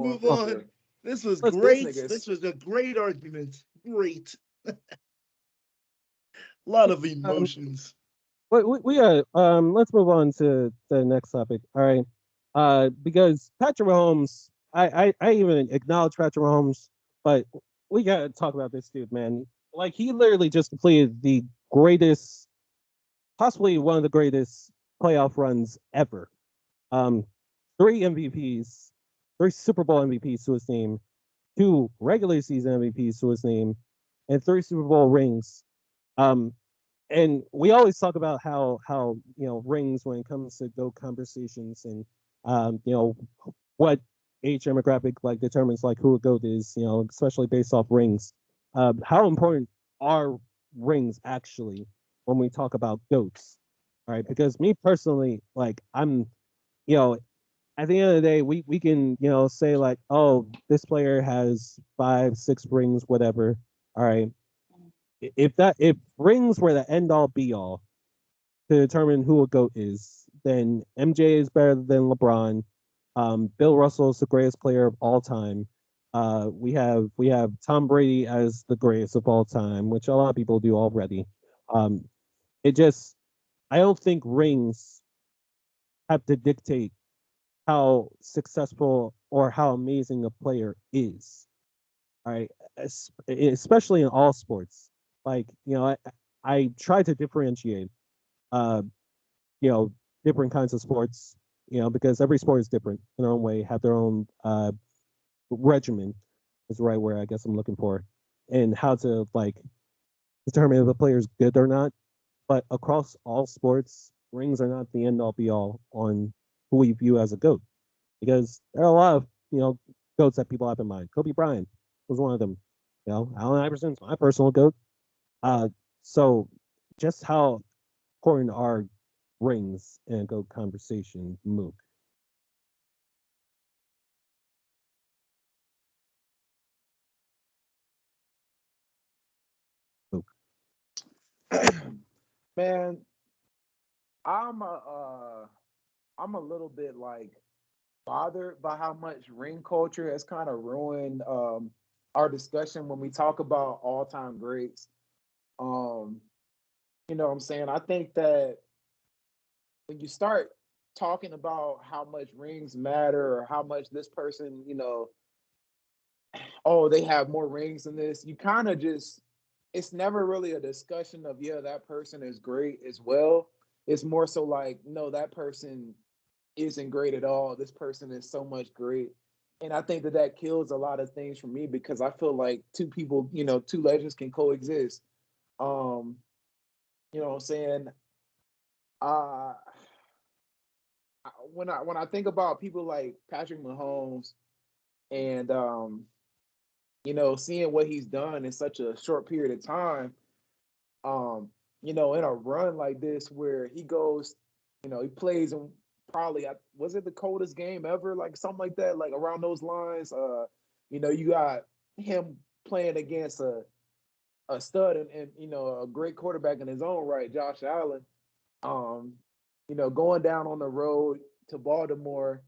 move on. This was great. This was a great argument. Great. A lot of emotions. We let's move on to the next topic. All right. Because Patrick Mahomes, I even acknowledge Patrick Mahomes, but we gotta talk about this dude, man. Like he literally just completed the greatest, possibly one of the greatest playoff runs ever. Um, 3 MVPs, 3 Super Bowl MVPs to his name, 2 regular season MVPs to his name, and 3 Super Bowl rings. Um, and we always talk about how rings when it comes to GOAT conversations and what age demographic like determines like who a GOAT is, especially based off rings. How important are rings actually when we talk about GOATs? All right, because me personally, like I'm, you know, at the end of the day, we can say like, oh, this player has 5, 6 rings, whatever. All right, if rings were the end all be all to determine who a GOAT is, then MJ is better than LeBron. Bill Russell is the greatest player of all time. We have Tom Brady as the greatest of all time, which a lot of people do already. Um, it just I don't think rings have to dictate how successful or how amazing a player is. All right, especially in all sports. Like I try to differentiate, uh, you know, different kinds of sports. Because every sport is different in their own way, have their own regimen. Is the right word I guess I'm looking for, and how to like determine if a player is good or not. But across all sports, rings are not the end all be all on who we view as a GOAT, because there are a lot of GOATs that people have in mind. Kobe Bryant was one of them. Allen Iverson's my personal GOAT. So just how important are rings in a GOAT conversation, Mook? Mook. Man, I'm I'm a little bit like bothered by how much ring culture has kind of ruined our discussion when we talk about all time greats. Um, you know what I'm saying? I think that when you start talking about how much rings matter or how much this person, oh, they have more rings than this, you kind of just, it's never really a discussion of, yeah, that person is great as well. It's more so like, no, that person isn't great at all. This person is so much great. And I think that that kills a lot of things for me because I feel like two people, two legends can coexist. Um, you know what I'm saying? Uh, when I think about people like Patrick Mahomes and seeing what he's done in such a short period of time, in a run like this where he goes, he plays in probably was it the coldest game ever, like something like that, like around those lines. You got him playing against a stud and a great quarterback in his own right, Josh Allen. Um, going down on the road to Baltimore,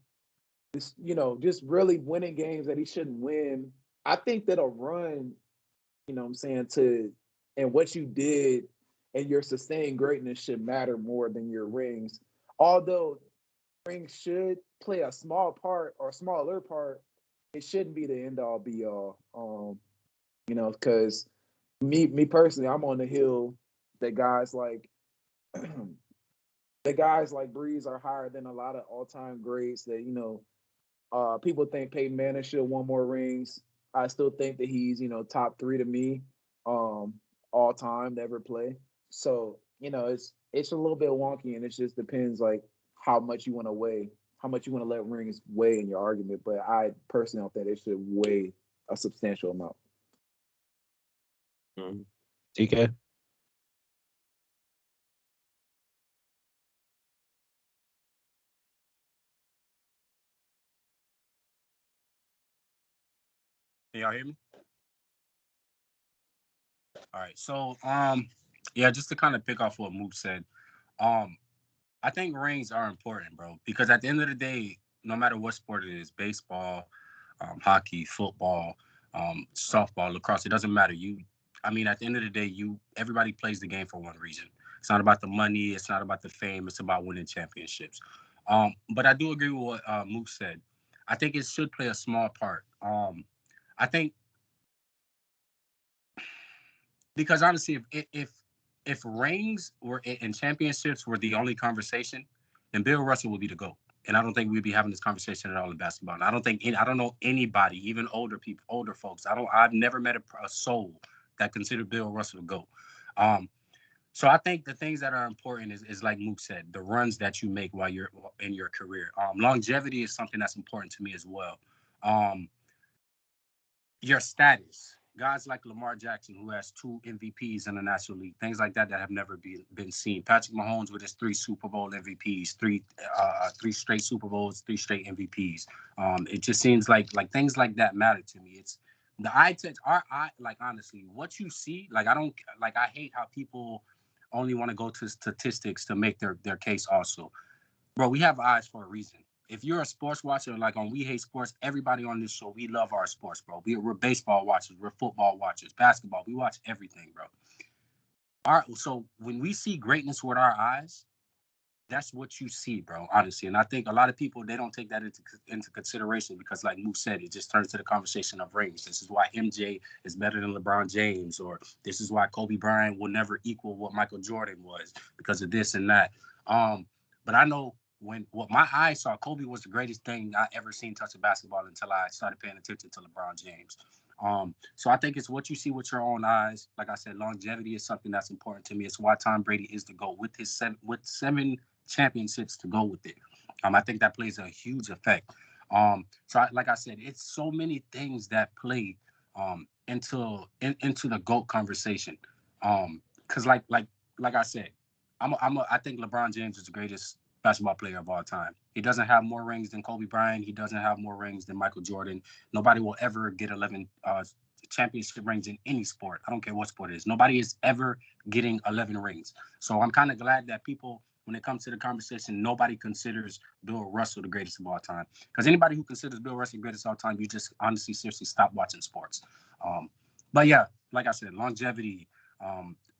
just really winning games that he shouldn't win. I think that a run, what I'm saying, and what you did and your sustained greatness should matter more than your rings. Although rings should play a small part or smaller part, it shouldn't be the end all be all. Because me personally, I'm on the hill that guys like the guys like Breeze are higher than a lot of all time greats that people think Peyton Manning should have won more rings. I still think that he's top 3 to me, all time to ever play. So it's a little bit wonky, and it just depends like how much you want to weigh, how much you want to let rings weigh in your argument. But I personally don't think it should weigh a substantial amount. TK. Can y'all hear me? All right. So, yeah, just to kind of pick off what Mook said, I think rings are important, bro, because at the end of the day, no matter what sport it is, baseball, hockey, football, softball, lacrosse. It doesn't matter. At the end of the day, everybody plays the game for one reason. It's not about the money. It's not about the fame. It's about winning championships. But I do agree with what Mook said. I think it should play a small part. I think because honestly, if rings were and championships were the only conversation, then Bill Russell would be the GOAT. And I don't think we'd be having this conversation at all in basketball. And I don't know anybody, even older folks. I've never met a soul that considered Bill Russell the GOAT. So I think the things that are important is like Mook said, the runs that you make while you're in your career. Longevity is something that's important to me as well. Your status. Guys like Lamar Jackson, who has 2 MVPs in the National League, things like that have never been seen. Patrick Mahomes with his 3 Super Bowl MVPs, 3 straight Super Bowls, 3 straight MVPs. It just seems like things like that matter to me. It's the eye test. Honestly, what you see, I hate how people only want to go to statistics to make their case also. Bro, we have eyes for a reason. If you're a sports watcher, like on We Hate Sports, everybody on this show, we love our sports, bro. We're baseball watchers, we're football watchers, basketball. We watch everything, bro. So when we see greatness with our eyes, that's what you see, bro, honestly. And I think a lot of people, they don't take that into consideration because, like Mook said, it just turns to the conversation of rings. This is why MJ is better than LeBron James, or this is why Kobe Bryant will never equal what Michael Jordan was because of this and that. But I know what my eyes saw, Kobe was the greatest thing I ever seen touch a basketball until I started paying attention to LeBron James. So I think it's what you see with your own eyes. Like I said, longevity is something that's important to me. It's why Tom Brady is the GOAT with his 7 championships to go with it. I think that plays a huge effect. Like I said, it's so many things that play into the GOAT conversation. Because like I said, I think LeBron James is the greatest basketball player of all time. He doesn't have more rings than Kobe Bryant. He doesn't have more rings than Michael Jordan. Nobody will ever get 11 championship rings in any sport. I don't care what sport it is. Nobody is ever getting 11 rings. So I'm kind of glad that people, when it comes to the conversation, nobody considers Bill Russell the greatest of all time. Because anybody who considers Bill Russell the greatest of all time, you just honestly, seriously stop watching sports. But yeah, like I said, longevity,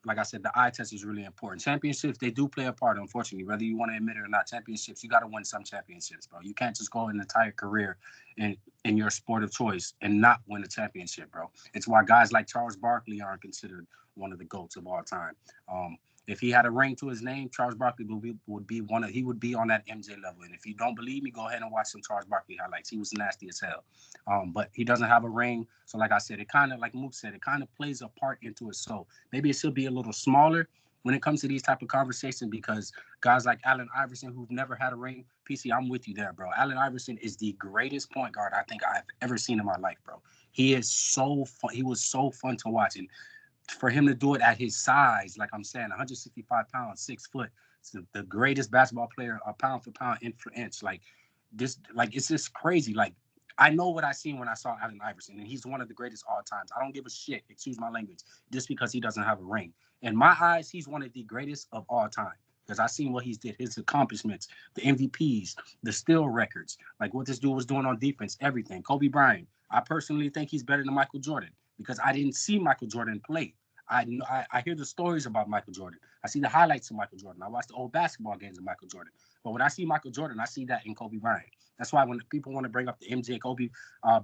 like I said, the eye test is really important. Championships, they do play a part, unfortunately, whether you want to admit it or not. Championships, you got to win some championships, bro. You can't just go an entire career in your sport of choice and not win a championship, bro. It's why guys like Charles Barkley aren't considered one of the GOATs of all time. If he had a ring to his name, Charles Barkley would be on that MJ level. And if you don't believe me, go ahead and watch some Charles Barkley highlights. He was nasty as hell. But he doesn't have a ring. So like I said, it kind of, like Mook said, it kind of plays a part into it. So maybe it should be a little smaller when it comes to these type of conversations, because guys like Allen Iverson, who've never had a ring, PC, I'm with you there, bro. Allen Iverson is the greatest point guard I think I've ever seen in my life, bro. He is so fun. He was so fun to watch. And for him to do it at his size, like I'm saying, 165 pounds, 6 foot, it's the greatest basketball player, pound for pound, inch for inch. Like this, like it's just crazy. Like I know what I seen when I saw Allen Iverson, and he's one of the greatest all times. I don't give a shit, excuse my language, just because he doesn't have a ring. In my eyes, he's one of the greatest of all time because I seen what he's did, his accomplishments, the MVPs, the steal records, like what this dude was doing on defense, everything. Kobe Bryant, I personally think he's better than Michael Jordan because I didn't see Michael Jordan play. I hear the stories about Michael Jordan. I see the highlights of Michael Jordan. I watch the old basketball games of Michael Jordan. But when I see Michael Jordan, I see that in Kobe Bryant. That's why when people want to bring up the MJ Kobe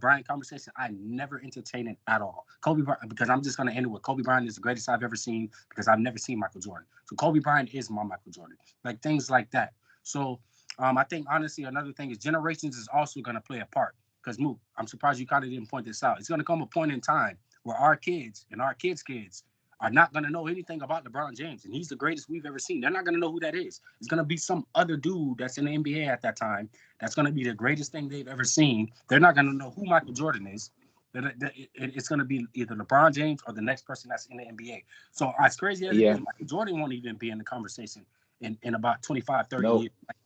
Bryant conversation, I never entertain it at all. Kobe Bryant, because I'm just going to end it with Kobe Bryant is the greatest I've ever seen because I've never seen Michael Jordan. So Kobe Bryant is my Michael Jordan. Like things like that. So I think honestly another thing is generations is also going to play a part. Because Mook, I'm surprised you kind of didn't point this out. It's going to come a point in time where our kids and our kids' kids are not going to know anything about LeBron James, and he's the greatest we've ever seen. They're not going to know who that is. It's going to be some other dude that's in the NBA at that time that's going to be the greatest thing they've ever seen. They're not going to know who Michael Jordan is. It's going to be either LeBron James or the next person that's in the NBA. So as crazy as it is, Michael Jordan won't even be in the conversation in about 25, 30 years. Like,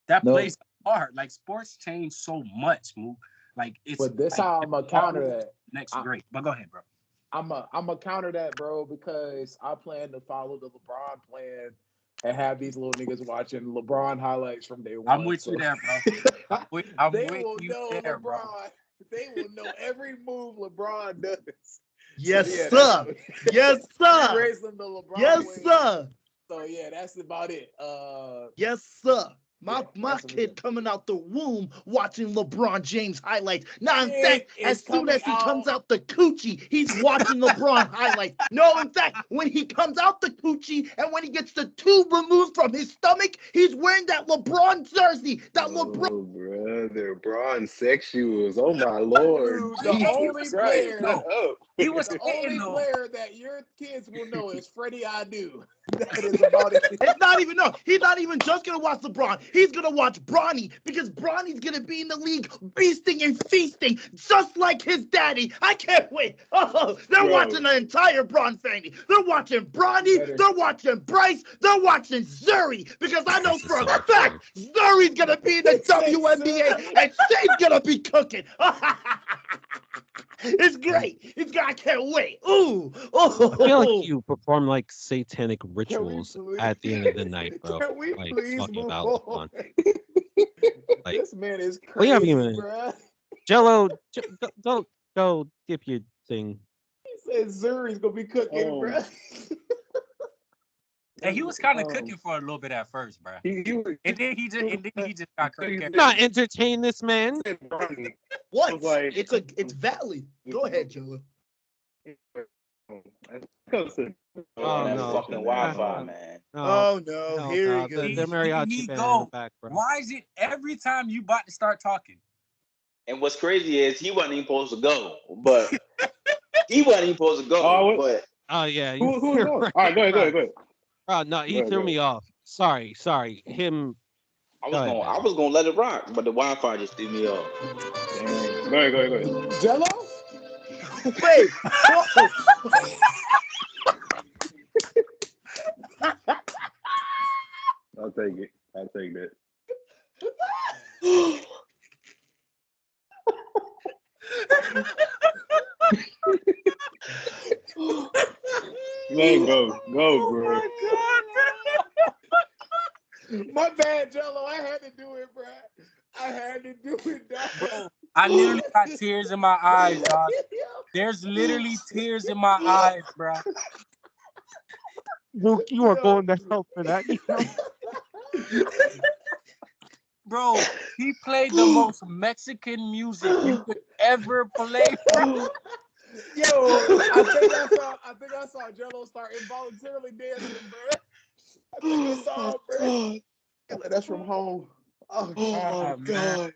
that plays hard. Like, sports change so much, Mook. Like, it's. But this like, how I'm gonna counter that. Next, great. But go ahead, bro. I'm a counter that, bro, because I plan to follow the LeBron plan and have these little niggas watching LeBron highlights from day one. I'm with you there, bro. I'm with you there, LeBron. bro. They will know every move LeBron does. Yes, So, yeah, sir. Yes, sir. Raise them to LeBron Yes, way. sir. So yeah, that's about it. Yes, sir. My that's kid coming out the womb watching LeBron James highlights. Now, in Kid fact, as is soon as he coming comes out the coochie, he's watching LeBron highlights. No, in fact, when he comes out the coochie and when he gets the tube removed from his stomach, he's wearing that LeBron jersey. That LeBron. Oh, brother, Braun sexuals. Oh my Lord. Dude, the only player, He was the spitting only though. player that your kids will know is Freddie Adu. That is about it. It's not even, no, he's not even just going to watch LeBron. He's going to watch Bronny because Bronny's going to be in the league beasting and feasting just like his daddy. I can't wait. Oh, they're watching the entire Bron family. They're watching Bronny. They're watching Bryce. They're watching Zuri because I know for a fact Zuri's going to be in the WNBA and she's going to be cooking. It's great. I can't wait. Ooh. Oh. I feel like you perform like satanic rituals at the end of the night, bro. Can we Like please talking move about on? Like, This man is crazy, we haven't even bruh. Gelo. Don't go dip your thing. He said Zuri's gonna be cooking, bruh. And he was kind of cooking for a little bit at first, bro. And then he just got cooking. Not entertain this man. What? Like, It's valid. Go ahead, Joe. Oh, that no. fucking Wi-Fi, man. Oh no, here he goes. The mariachi he band go. in the back, bro. Why is it every time you about to start talking? And what's crazy is he wasn't even supposed to go, but he wasn't even supposed to go. But Oh yeah. Who you're knows? right, All right, go ahead, bro. go ahead. Oh no, he threw me off. Sorry. Him. I was gonna let it rock, but the Wi-Fi just threw me off. Go ahead. Jello? Wait. I'll take it. I'll take that. Man, go, bro. My bad, Jello. I had to do it, bro. I had to do it, dog. Bro, I literally got tears in my eyes, dog. There's literally tears in my eyes, bro. Mook, you are going to hell for that. You know? Bro, he played the most Mexican music you could ever play, bro. Yo, I think I saw Jello start involuntarily dancing, bro. I think I saw it, bro. That's from home. Oh my God.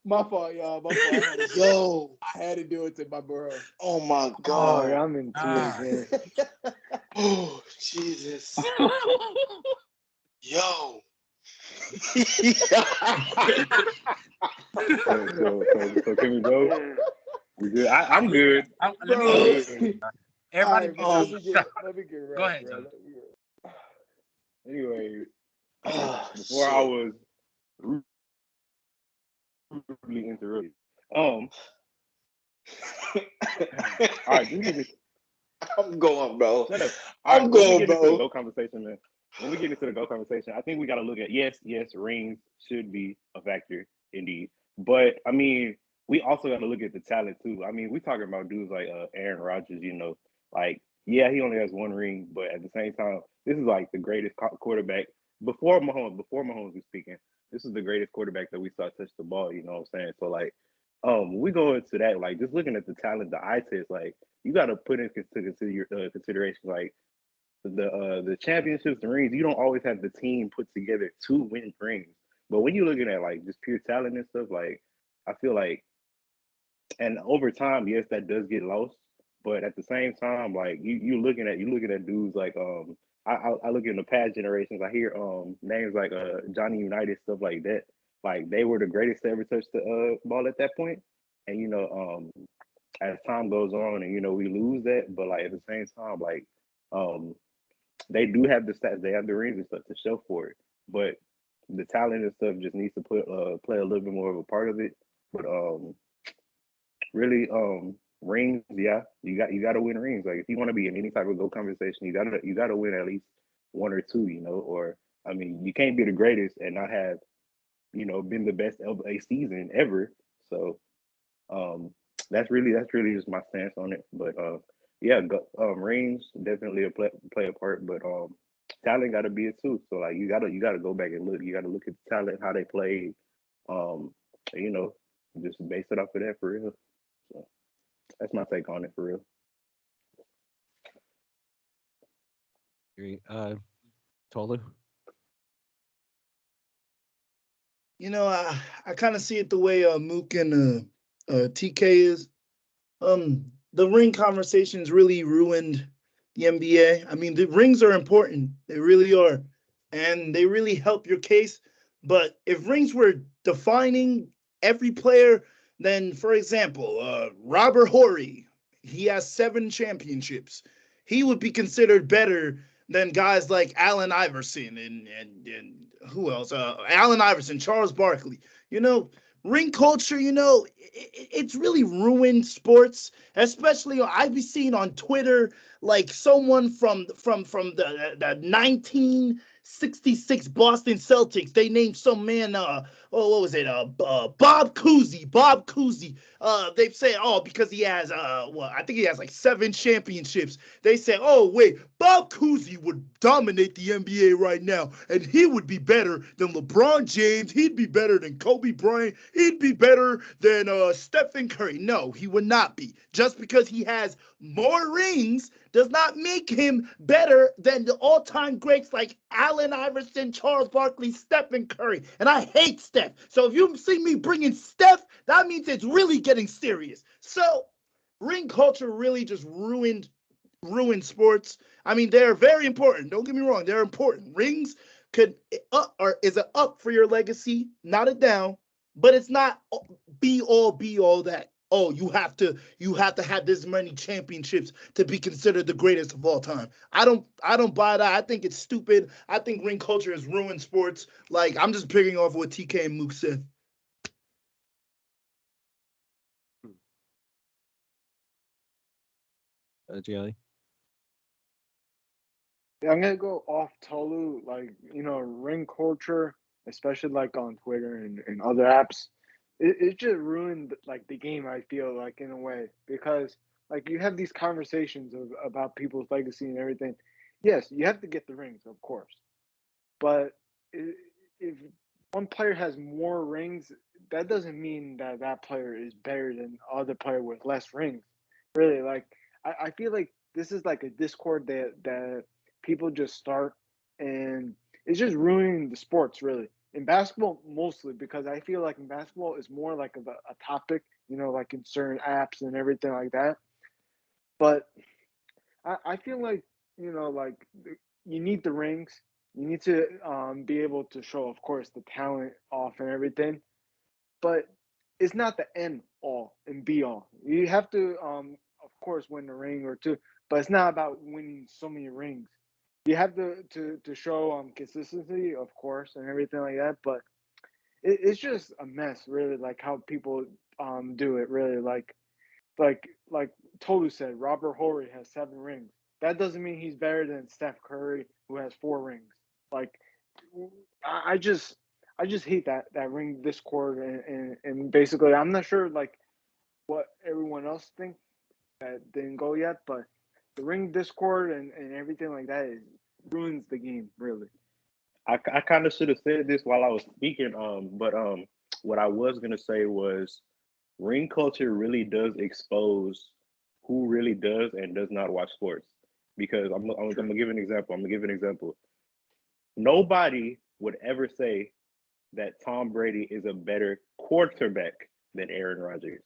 My fault, y'all. My fault. Yo. I had to do it to my bro. Oh my Oh, God. I'm in tears, man. Oh, Jesus. Yo. So can we go? We good? I'm good. Everybody, let me get right. Go ahead, bro. Anyway, before I was rudely interrupted. All right, I'm going, bro. Shut up. I'm going, bro. Into the go conversation, man. When we get into the go conversation, I think we got to look at yes, rings should be a factor indeed, but I mean, we also got to look at the talent too. I mean, we talking about dudes like Aaron Rodgers, you know, like yeah, he only has one ring, but at the same time, this is like the greatest quarterback before Mahomes was speaking. This is the greatest quarterback that we saw touch the ball. You know what I'm saying? So like, when we go into that, like just looking at the talent, the eye test, like you got to put into consideration like the championships, the rings. You don't always have the team put together to win rings. But when you're looking at like just pure talent and stuff, like I feel like, and over time, yes, that does get lost. But at the same time, like you looking at dudes like I look in the past generations. I hear names like Johnny United, stuff like that. Like they were the greatest to ever touch the ball at that point. And you know, as time goes on, and you know, we lose that. But like at the same time, like they do have the stats, they have the rings and stuff to show for it. But the talent and stuff just needs to play a little bit more of a part of it. But really, rings, yeah, you got to win rings. Like if you want to be in any type of GOAT conversation, you gotta win at least one or two, you know. Or I mean, you can't be the greatest and not have been the best of a season ever. So that's really just my stance on it. But yeah, rings definitely play a part, but talent got to be it too. So like you gotta go back and look. You gotta look at the talent, how they played. You know, just base it off of that for real. So that's my take on it for real. Great. Tolu? I kind of see it the way Mook and TK is. The ring conversations really ruined the NBA. I mean, the rings are important. They really are. And they really help your case. But if rings were defining every player, then, for example, Robert Horry, he has 7 championships. He would be considered better than guys like Allen Iverson and who else? Allen Iverson, Charles Barkley. Ring culture, it's really ruined sports, especially I've been seeing on Twitter, like someone from the 1966 Boston Celtics. They named some man, what was it? Bob Cousy. They've said, because he has, I think he has like 7 championships. They said, wait, Bob Cousy would dominate the NBA right now, and he would be better than LeBron James. He'd be better than Kobe Bryant. He'd be better than Stephen Curry. No, he would not be. Just because he has more rings does not make him better than the all-time greats like Allen Iverson, Charles Barkley, Stephen Curry. And I hate Steph. So if you see me bringing Steph, that means it's really getting serious. So ring culture really just ruined sports. I mean, they're very important. Don't get me wrong. They're important. Rings is an up for your legacy, not a down, but it's not be all that. You have to have this many championships to be considered the greatest of all time. I don't buy that. I think it's stupid. I think ring culture has ruined sports. Like, I'm just picking off what TK and Mook said. Gianni? Yeah, I'm gonna go off Tolu, like, ring culture, especially like on Twitter and other apps. It just ruined like the game, I feel like, in a way, because like you have these conversations about people's legacy and everything. Yes, you have to get the rings, of course, but if one player has more rings, that doesn't mean that that player is better than other player with less rings. Really, like I feel like this is like a discord that people just start, and it's just ruining the sports, really. In basketball, mostly, because I feel like in basketball it's more like a topic, like in certain apps and everything like that. But I feel like, like you need the rings. You need to be able to show, of course, the talent off and everything. But it's not the end all and be all. You have to, of course, win a ring or two, but it's not about winning so many rings. You have to show consistency, of course, and everything like that. But it's just a mess, really, like how people do it, really. Like Tolu said, Robert Horry has 7 rings. That doesn't mean he's better than Steph Curry, who has 4 rings. Like, I just hate that ring discord, and basically I'm not sure like what everyone else think that didn't go yet, but the ring discord and everything like that ruins the game, really. I kind of should have said this while I was speaking, but what I was gonna say was ring culture really does expose who really does and does not watch sports. Because I'm gonna give an example. Nobody would ever say that Tom Brady is a better quarterback than Aaron Rodgers.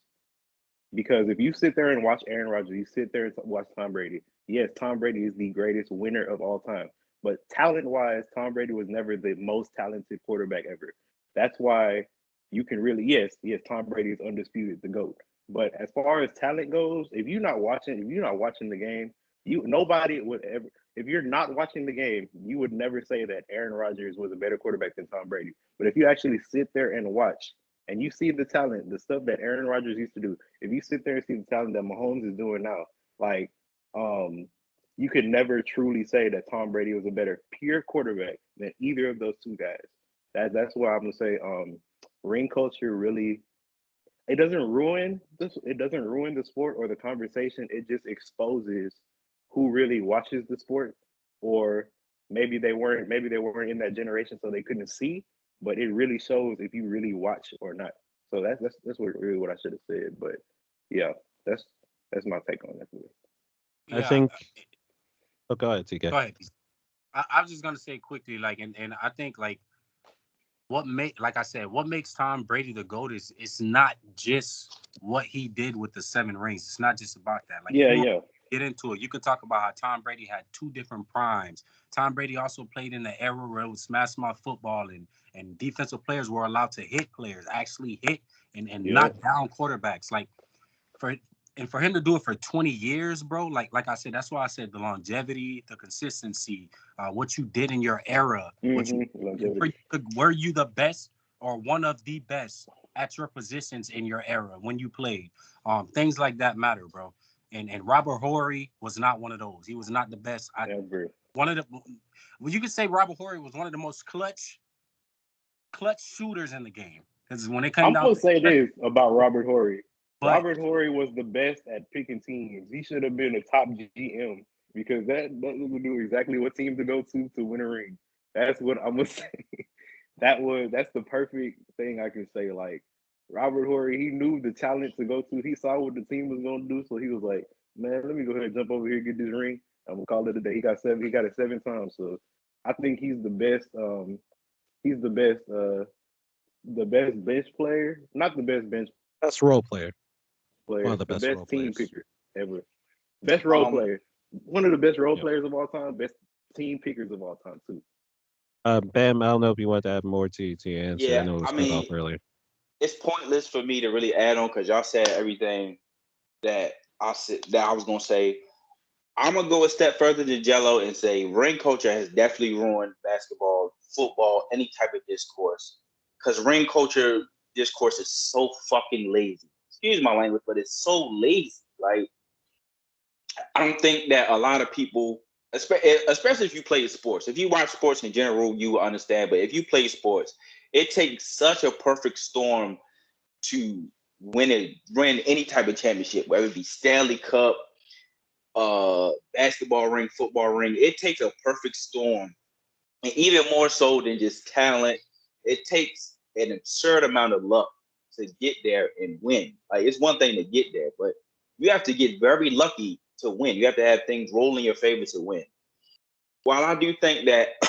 Because if you sit there and watch Aaron Rodgers, you sit there and watch Tom Brady. Yes, Tom Brady is the greatest winner of all time. But talent-wise, Tom Brady was never the most talented quarterback ever. That's why you can really, yes, Tom Brady is undisputed, the GOAT. But as far as talent goes, if you're not watching the game, nobody would ever. If you're not watching the game, you would never say that Aaron Rodgers was a better quarterback than Tom Brady. But if you actually sit there and watch, and you see the talent, the stuff that Aaron Rodgers used to do, if you sit there and see the talent that Mahomes is doing now, like, you could never truly say that Tom Brady was a better pure quarterback than either of those two guys. That's why I'm gonna say ring culture really it doesn't ruin the sport or the conversation. It just exposes who really watches the sport, or maybe they weren't in that generation so they couldn't see, but it really shows if you really watch or not. So that's really what I should have said. But yeah, that's my take on that. I Yeah. think. Oh, go ahead, TK. Go ahead. I was just gonna say quickly, like, and I think like what makes Tom Brady the GOAT is it's not just what he did with the 7 rings. It's not just about that. Like, Yeah. Get into it. You could talk about how Tom Brady had 2 different primes. Tom Brady also played in the era where it was smash mouth football and defensive players were allowed to hit players, actually hit and knock down quarterbacks. Like for him to do it for 20 years, bro, like I said, that's why I said the longevity, the consistency, what you did in your era, were you the best or one of the best at your positions in your era when you played? Things like that matter, bro. And Robert Horry was not one of those. He was not the best. Well, you could say Robert Horry was one of the most clutch shooters in the game. Because when it came down, I'm gonna say this about Robert Horry. Robert Horry was the best at picking teams. He should have been a top GM because that would do exactly what team to go to win a ring. That's what I'm gonna say. That's the perfect thing I can say. Like Robert Horry, he knew the talent to go to. He saw what the team was gonna do, so he was like, "Man, let me go ahead and jump over here and get this ring. I'm gonna call it a day." He got it 7 times. So I think he's the best. He's the best bench player. Not the best bench. Best role player. One of the best team players. picker ever. Best role player. One of the best role players of all time. Best team pickers of all time too. Bam, I don't know if you want to add more to your answer. Yeah, I know it was cut off earlier. It's pointless for me to really add on because y'all said everything that I was gonna say. I'm gonna go a step further than Gelo and say ring culture has definitely ruined basketball, football, any type of discourse. Because ring culture discourse is so fucking lazy. Excuse my language, but it's so lazy. Like, I don't think that a lot of people, especially if you play sports, if you watch sports in general, you will understand. But if you play sports, it takes such a perfect storm to win any type of championship, whether it be Stanley Cup, basketball ring, football ring. It takes a perfect storm, and even more so than just talent, it takes an absurd amount of luck to get there and win. Like, it's one thing to get there, but you have to get very lucky to win. You have to have things roll in your favor to win. While I do think that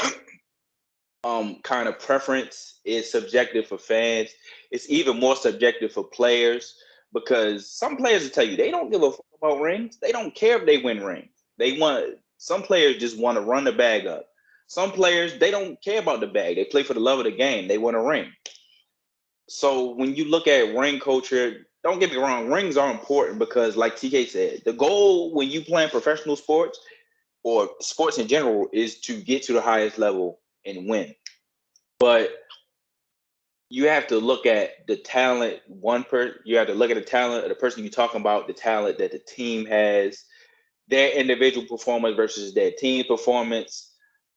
kind of preference is subjective for fans, it's even more subjective for players, because some players will tell you they don't give a fuck about rings. They don't care if they win rings. Some players just want to run the bag up. Some players, they don't care about the bag. They play for the love of the game. They want a ring. So when you look at ring culture, don't get me wrong, rings are important because, like TK said, the goal when you play professional sports or sports in general is to get to the highest level and win. But you have to look at the talent. You have to look at the talent of the person you're talking about, the talent that the team has, their individual performance versus their team performance.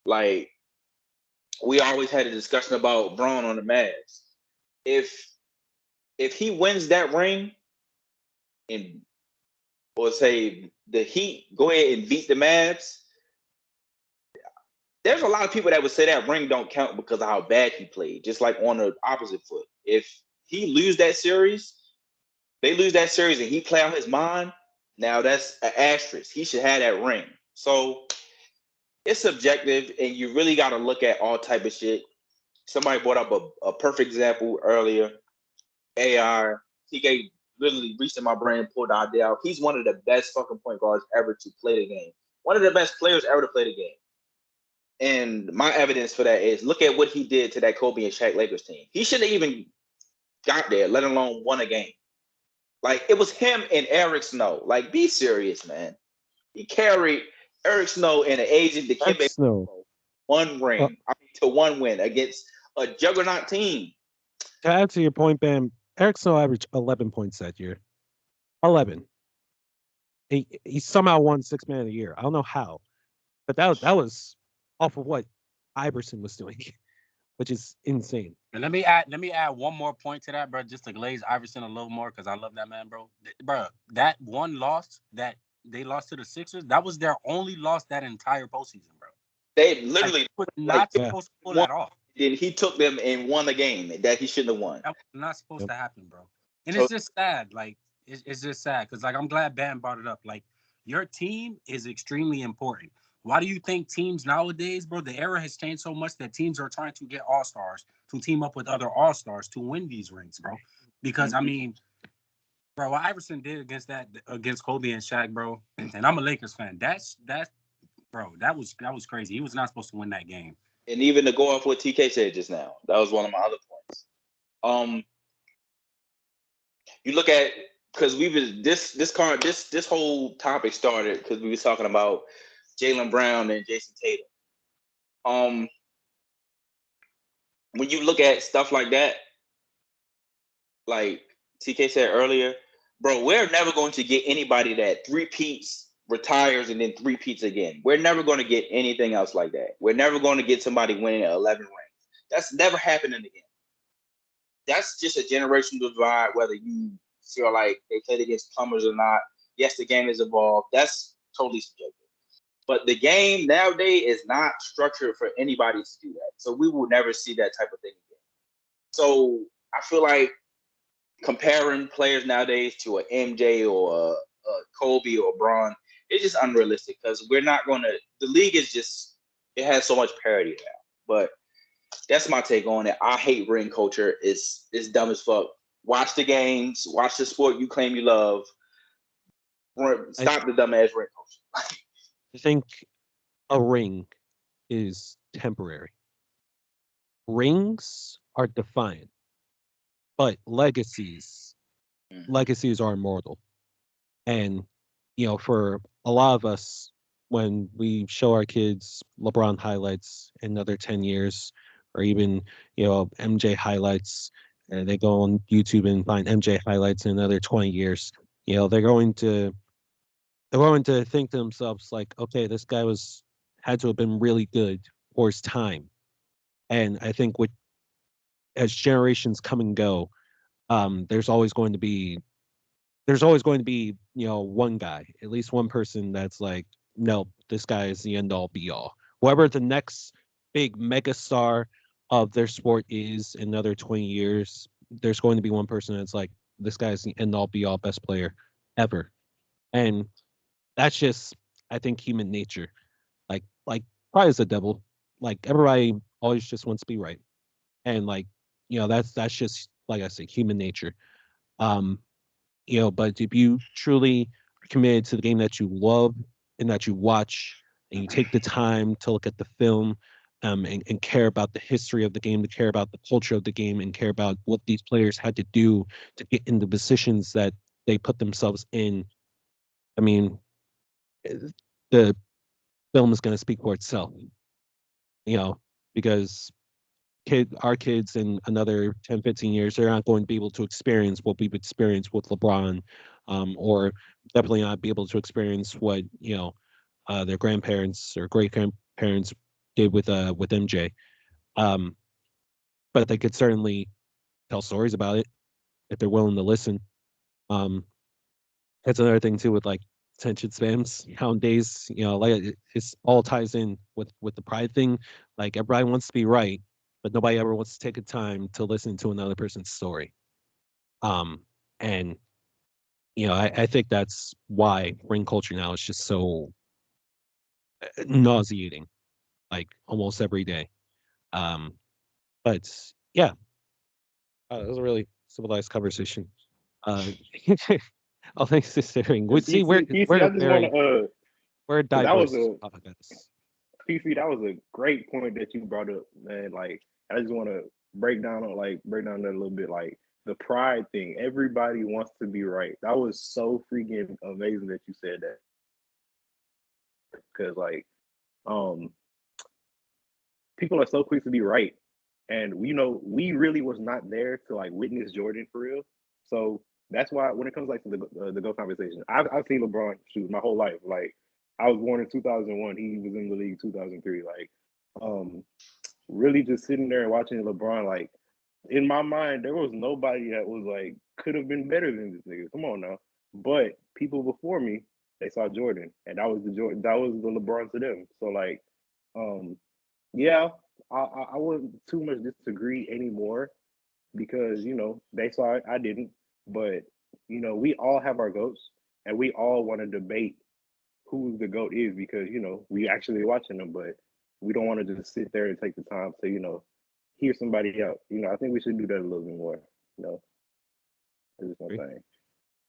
Like, we always had a discussion about Braun on the Mavs. If he wins that ring, and or say the Heat go ahead and beat the Mavs, there's a lot of people that would say that ring don't count because of how bad he played. Just like on the opposite foot, if he lose that series, they lose that series, and he play out his mind. Now that's an asterisk. He should have that ring. So it's subjective, and you really got to look at all type of shit. Somebody brought up a perfect example earlier. AR, TK literally reached in my brain and pulled the idea out. He's one of the best fucking point guards ever to play the game. One of the best players ever to play the game. And my evidence for that is look at what he did to that Kobe and Shaq Lakers team. He shouldn't have even got there, let alone won a game. Like, it was him and Eric Snow. Like, be serious, man. He carried Eric Snow and an agent Dikembe one ring, to one win against a juggernaut team. To add to your point, Bam, Eric Snow averaged 11 points that year. 11. He somehow won 6 Man of the Year. I don't know how, but that was off of what Iverson was doing. which is insane. And let me add one more point to that, bro, just to glaze Iverson a little more because I love that man, bro. Bro, that one loss that they lost to the Sixers, that was their only loss that entire postseason, bro. They literally was not supposed to pull that off. Then he took them and won the game that he shouldn't have won. That was not supposed to happen, bro. And it's just sad. Like, it's just sad because, like, I'm glad Bam brought it up. Like, your team is extremely important. Why do you think teams nowadays, bro, the era has changed so much that teams are trying to get all-stars to team up with other all-stars to win these rings, bro? Because, I mean, bro, what Iverson did against Kobe and Shaq, bro, and I'm a Lakers fan. That's bro, that was crazy. He was not supposed to win that game. And even to go off what TK said just now, that was one of my other points. You look at because we was this whole topic started because we was talking about Jaylen Brown and Jason Tatum. When you look at stuff like that, like TK said earlier, bro, we're never going to get anybody that three-peats, retires, and then three-peats again. We're never going to get anything else like that. We're never going to get somebody winning 11 rings. That's never happening again. That's just a generational divide, whether you feel like they played against plumbers or not. Yes, the game has evolved. That's totally subjective. But the game nowadays is not structured for anybody to do that. So we will never see that type of thing again. So I feel like comparing players nowadays to an MJ or a Kobe or Braun, it's just unrealistic because we're not going to – the league is just – it has so much parity now. But that's my take on it. I hate ring culture. It's dumb as fuck. Watch the games. Watch the sport you claim you love. Stop the dumbass ring culture. I think a ring is temporary. Rings are defined, but legacies are immortal. And, for a lot of us, when we show our kids LeBron highlights in another 10 years, or even, MJ highlights, and they go on YouTube and find MJ highlights in another 20 years, they're going to think to themselves like, okay, this guy had to have been really good for his time. And I think as generations come and go, there's always going to be one guy, at least one person that's like, no, this guy is the end all be all. Whoever the next big mega star of their sport is in another 20 years, there's going to be one person that's like, this guy is the end all be all best player ever. And that's just, I think, human nature. Like probably as a devil, like everybody always just wants to be right. And that's just, like I said, human nature. But if you truly are committed to the game that you love and that you watch, and you take the time to look at the film, and care about the history of the game, to care about the culture of the game, and care about what these players had to do to get in the positions that they put themselves in, I mean, the film is going to speak for itself, because our kids in another 10, 15 years, they're not going to be able to experience what we've experienced with LeBron, or definitely not be able to experience what, their grandparents or great grandparents did with MJ. But they could certainly tell stories about it if they're willing to listen. That's another thing too with like attention spams nowadays. It's all ties in with the pride thing. Like everybody wants to be right, but nobody ever wants to take the time to listen to another person's story. And I think that's why ring culture now is just so nauseating, like almost every day. But yeah, it was a really civilized conversation. Oh, thanks for sharing. We see we're PC, I just want to we're diverse. PC, that was a great point that you brought up, man. Like, I just want to break down that a little bit. Like the pride thing, everybody wants to be right. That was so freaking amazing that you said that, because people are so quick to be right, and we really was not there to like witness Jordan for real. So that's why when it comes to the GOAT conversation, I've seen LeBron shoot my whole life. Like I was born in 2001, he was in the league 2003. Like really just sitting there and watching LeBron, like in my mind, there was nobody that was like could have been better than this nigga. Come on now. But people before me, they saw Jordan, and that was the LeBron to them. So like, yeah, I wouldn't too much disagree anymore because they saw it, I didn't. But we all have our goats, and we all want to debate who the GOAT is because we actually watching them, but we don't want to just sit there and take the time to hear somebody out. I think we should do that a little bit more. That's just my thing.